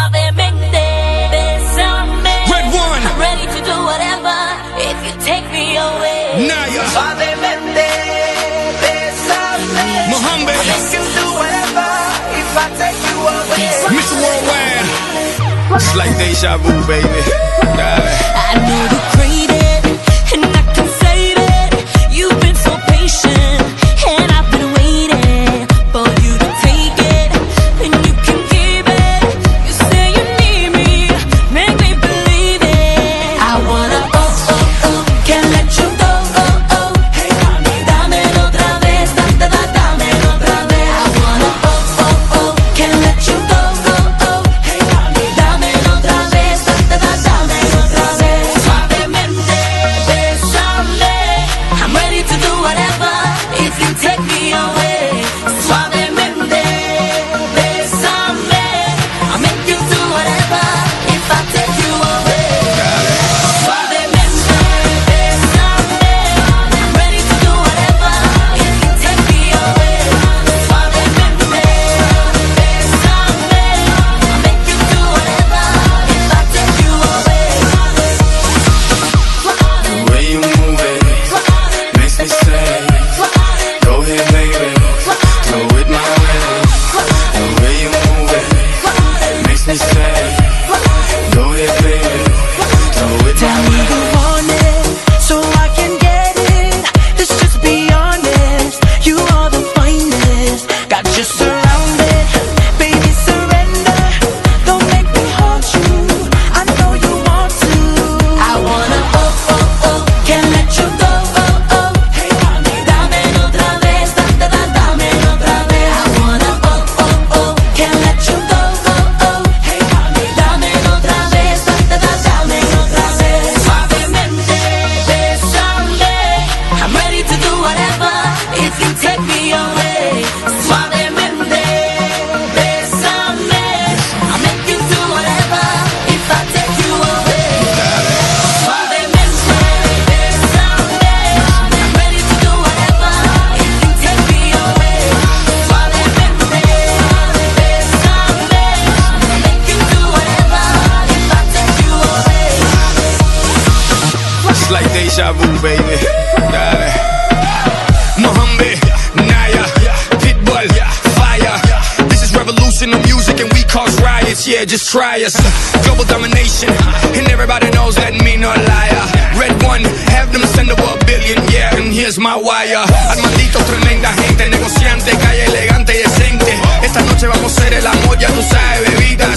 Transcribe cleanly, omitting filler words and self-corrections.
Suavemente, bésame. Red One. I'm ready to do whatever if you take me away. Naya. Suavemente, bésame. Mohammed. I can do whatever if I take you away. Mr. Worldwide. It's like deja vu, baby. Dale. I know you crave it, and I can save it. You've been so patient, and I've been waiting for you to take it, and you can keep it. You say you need me, make me believe it. I wanna can't let you go. Hey, dámelo otra vez, dámelo otra vez. I wanna can't let you go. Hey, dámelo otra vez, dámelo otra vez. Suavemente, bésame. I'm ready to do whatever if you take me away. Suavemente, bésame. I'll make you do whatever if I take you away. Suavemente, bésame. I'm ready to do whatever if you take me away. Suavemente, bésame. I'll make you do whatever if I take you away. The way you move it makes me say, go ahead, baby, go with my way. The way you move it makes me say, go ahead, baby, go with my way. You want it, so I can get it. Let's just be honest. You are the finest. Got you surrounded, baby, surrender. Don't make me haunt you. I know you want to. I wanna can't let you go. Hey, dámelo otra vez, dámelo otra vez. I wanna can't let you go. Hey, dámelo otra vez, dámelo otra vez. Suavemente, bésame. I'm ready to do whatever if you take me away. Suavemente, bésame. I'll make you do whatever if I take you away. Suavemente, bésame. I'm ready to do whatever if you take me away. Suavemente, bésame. I'll make you do whatever if I take you away. It's like deja vu, baby. Dale. Mohammed, Naya, Pitbull, Fire. This is revolution of music and we cause riots. Yeah, just try us. Global domination, and everybody knows that me no liar. Red One, have them send over $1 billion. Yeah, and here's my wire. Armandito, tremenda gente, negociante, calle elegante y decente. Esta noche vamos a hacer el amor, ya tú sabes, bebida,